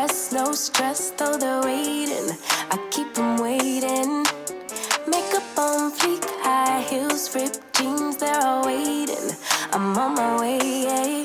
rest, no stress, though they're waiting. I keep them waiting. Makeup on fleek, high heels, ripped jeans, they're all waiting. I'm on my way.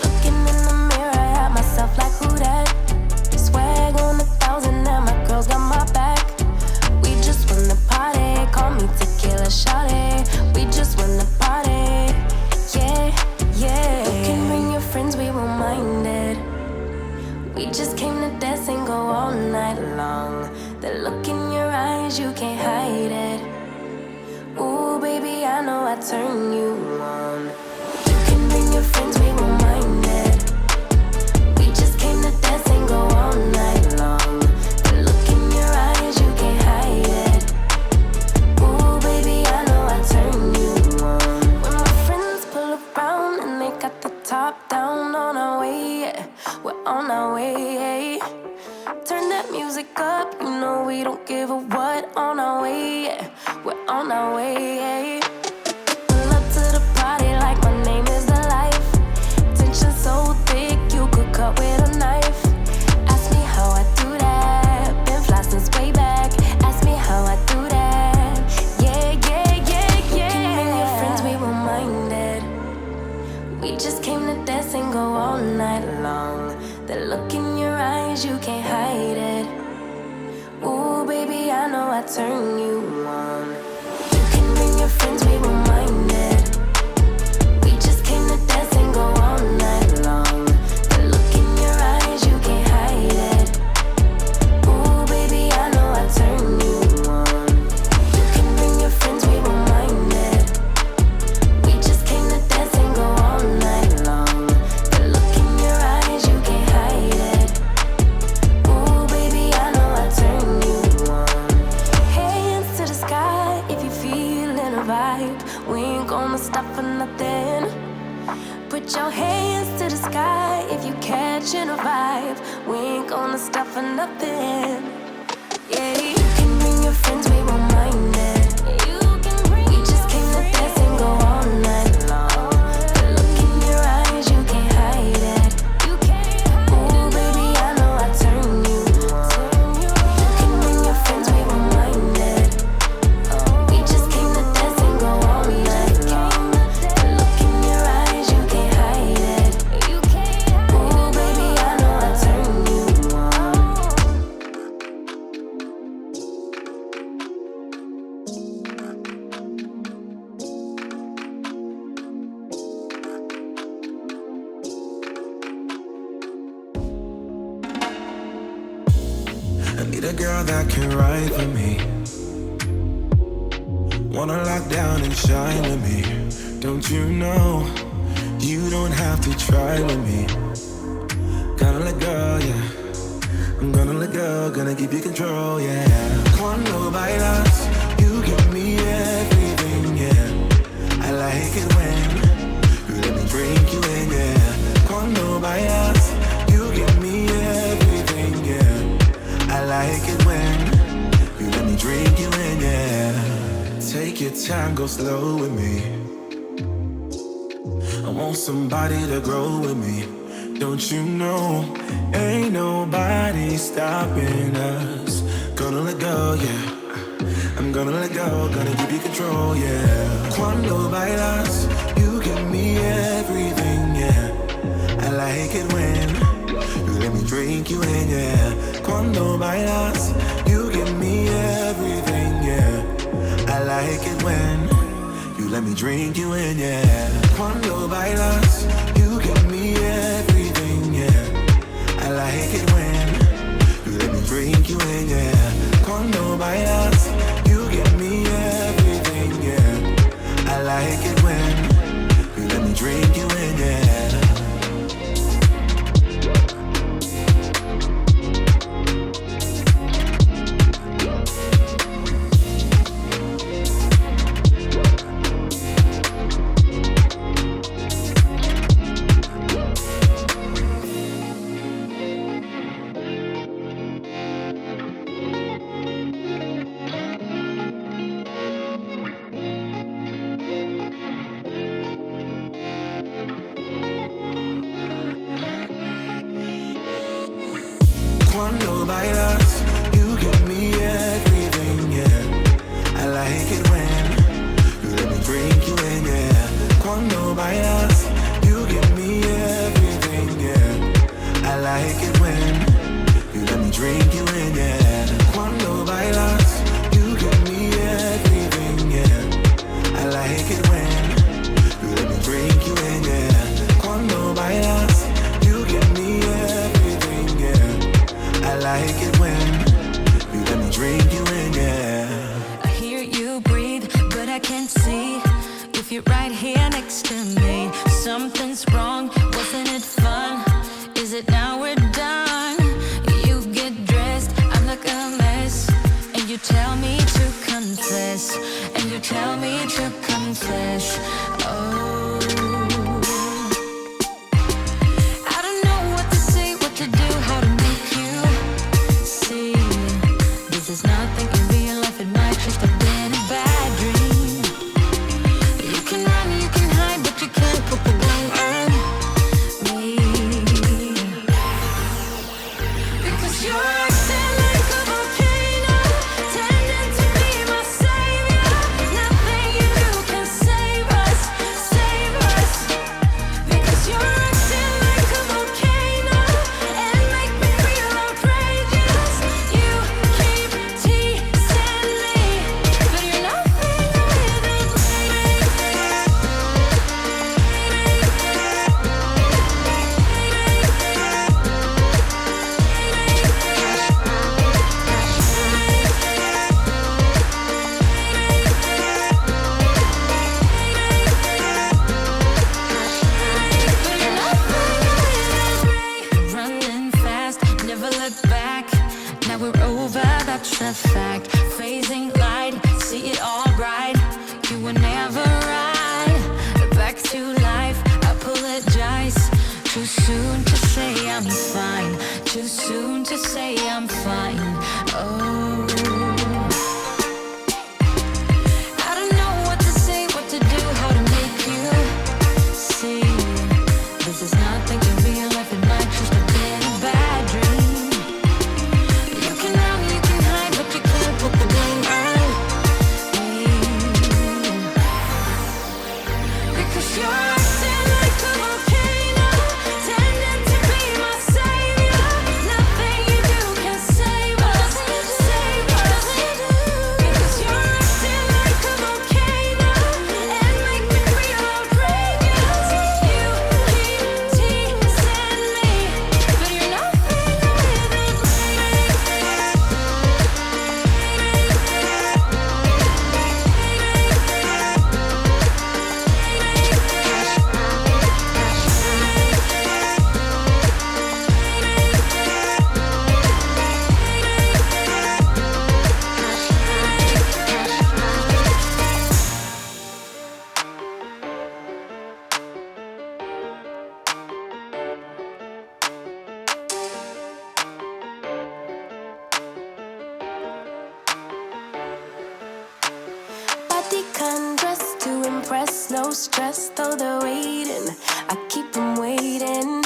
Looking in the mirror at myself like who that? Swag on 1,000 and my girls got my back. We just won the party, call me tequila shawty. We just won the party, yeah. You can bring your friends, we won't mind it. We just came to dance and go all night long. The look in your eyes, you can't hide it. Ooh, baby, I know I turn you on. You can bring your friends, we won't mind it. We just came to dance and go all night long. The look in your eyes, you can't hide it. Ooh, baby, I know I turn you on. When my friends pull around and they got the top down, on our way, yeah. We're on our way. Turn that music up, you know we don't give a what. On our way, yeah. We're on our way. Pull up to the party like my name is the life. Tension so thick, you could cut with a knife. Ask me how I do that. Been fly since way back. Ask me how I do that. Yeah. You can bring your friends, we won't mind it. We just came to dance and go all night long. The look in your eyes, you can't hide it. Ooh, baby, I know I turn you on. You can bring your friends, we won't mind it. We just came to dance and go all night long. The look in your eyes, you can't hide it. Ooh, baby, I know I turn you on. You can bring your friends, we won't mind it. We just came to dance and go all night long. The look in your eyes, you can't hide it. Ooh, baby, I know I turn you on. Hands to the sky if you feelin' a vibe. We ain't gonna stop for nothing. Put your hands to the sky if you catchin' a vibe. We ain't gonna stop for nothing. Yeah, you can bring your friends, we won't mind it. We just came to dance and go all night long. The look in your eyes, you can't hide it. Ooh, baby, I know I turn you on. You can bring your friends, we won't mind it. We just came to dance and go all night long. The look in your eyes, you can't hide it. Ooh, baby, I know I turn you on. I need a girl that can ride for me. Wanna lock down and shine with me. Don't you know you don't have to try with me. Gonna let go, yeah. I'm gonna let go, gonna give you control, yeah. Cuando bailas, you give me everything, yeah. I like it when you let me drink you in, yeah. Cuando bailas, you give me everything, yeah. I like it when you let me drink you in, yeah. Take your time, go slow with me. I want somebody to grow with me. Don't you know, ain't nobody stopping us. Gonna let go, yeah. I'm gonna let go, gonna give you control, yeah. Cuando bailas, you give me everything, yeah. I like it when you let me drink you in, yeah. Cuando bailas, you give me everything, yeah. I like it when you let me drink you in, yeah. Cuando bailas, you give me everything, yeah. I like it when you let me drink you in, yeah. Cuando bailas, you give me everything, yeah. I like it when you let me drink you in, yeah. Cuando bailas, you give me everything, yeah. I like it when you let me bring you in, yeah. Cuando bailas, you give me everything, yeah. I like it when you let me drink you in, yeah. Cuando bailas, you give me everything, yeah. I like it when you let me drink you in, yeah. Cuando bailas, you give me everything, yeah. I like it when you let me drink you in, yeah. I hear you breathe, but I can't see if you're right here next to me. Something's wrong, wasn't it fun? Is it now we're done? You get dressed, I'm like a mess, and you tell me to confess, and you tell me to confess. Oh, I don't know what to say, what to do, how to make you see. This is nothing in real life, it might just have been a bad dream. You can run, you can hide, but you can't put the blame on me. Because you're acting like a volcano, tending to be my savior. Nothing you do can save us, save us. Because you're acting like a volcano and make me feel outrageous. You keep teasing me, but you're nothing with me. Running fast, never look back. Now we're over, that's a fact. Phasing light, see it all bright. You were never right. Back to life, apologize. Too soon to say I'm fine. Too soon to say I'm fine. Oh, I don't know what to say, what to do, how to make you see. This is nothing in real life, it might just have been a bad dream. You can run, you can hide, but you can't put the blame on me. Because you're acting like a volcano, tending to be my savior. Nothing you do can save us, save us. Because you're acting like a volcano and make me feel outrageous. You keep teasing me, but you're nothing with me. Body dressed to impress, no stress, though they're waiting. I keep them waiting.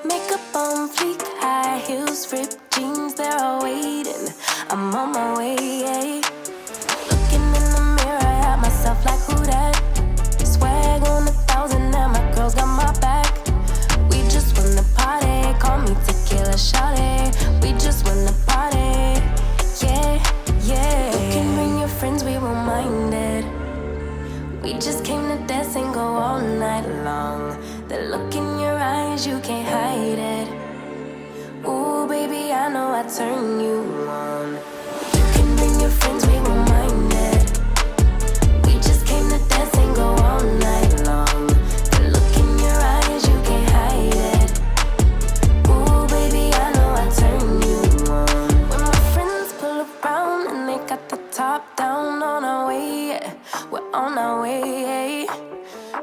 Makeup on fleek, high heels, ripped jeans, they're all waiting. I'm on my way. Looking in the mirror at myself like who that? Swag on 1,000 and my girls got my back. We just won the party, call me tequila shawty. We just won the party, yeah, yeah. You can bring your friends, we won't mind it. We just came to dance and go all night long. The look in your eyes, you can't hide it. Ooh, baby, I know I turn you on. You can bring your friends, we won't mind it. We just came to dance and go all night long. The look in your eyes, you can't hide it. Ooh, baby, I know I turn you on. When my friends pull around and they got the top down, on our way, yeah. We're on our way.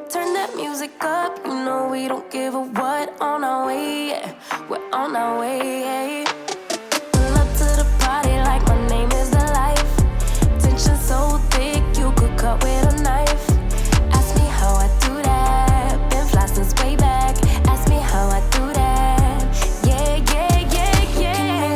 Turn that music up, you know we don't give a what. On our way, yeah. We're on our way. Pull up to the party like my name is the life. Tension so thick, you could cut with a knife. Ask me how I do that. Been fly since way back. Ask me how I do that. Yeah, yeah, yeah, yeah. You can bring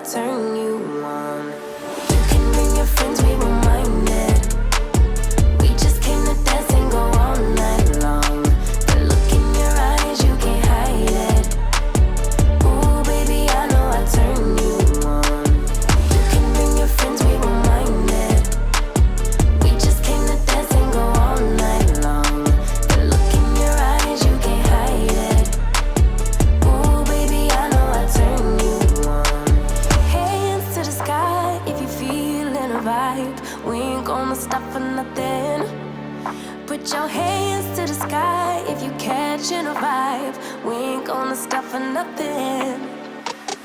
turn you on. You can bring your friends, we won't mind it. We just came to dance and go all night long. The look in your eyes, you can't hide it. Ooh, baby, I know I turn you on. You can bring your friends, we won't mind it. We just came to dance and go all night long. The look in your eyes, you can't hide it. Ooh, baby, I know I turn you on. Hands to the sky if you feelin' a vibe. We ain't gonna stop for nothing. Put your hands to the sky if you catchin' a vibe. We ain't gonna stop for nothing.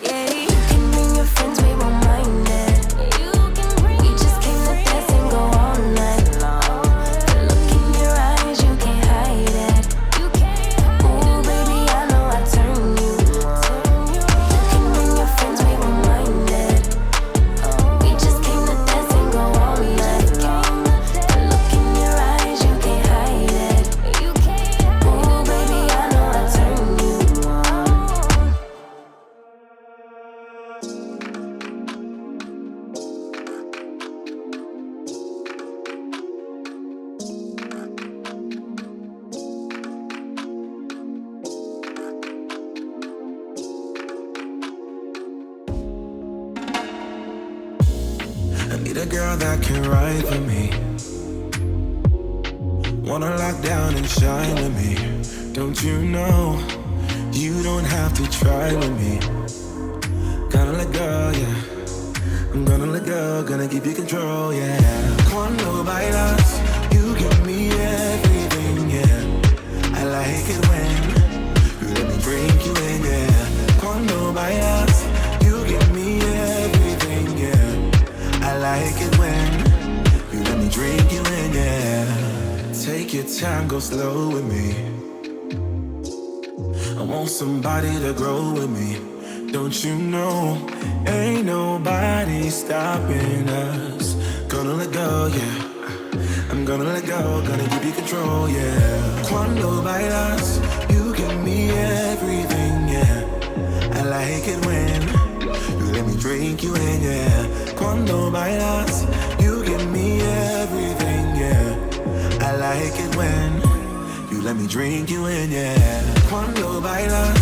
Yeah, you can bring your friends, we won't mind it. We just came to dance and go all night long. The look in your eyes, you can't hide it. Ooh, baby, I know I turn you on. You can bring your friends, we won't mind it. We just came to dance and go all night long. The look in your eyes, you can't hide it. Ooh, baby, I know I turn you on. I need a girl that can ride for me. Wanna lock down and shine with me. Don't you know you don't have to try with me. Gonna let go, yeah. I'm gonna let go, gonna give you control, yeah. Cuando bailas, you give me everything, yeah. I like it when you let me bring you in, yeah. Cuando bailas, you give me everything, yeah. I like it when you let me drink you in, yeah. Take your time, go slow with me. I want somebody to grow with me. Don't you know, ain't nobody stopping us. Gonna let go, yeah. I'm gonna let go, gonna give you control, yeah. Cuando bailas, you give me everything, yeah. I like it when you let me drink you in, yeah. Cuando bailas, you give me everything, yeah. I like it when you let me drink you in, yeah. Cuando bailas,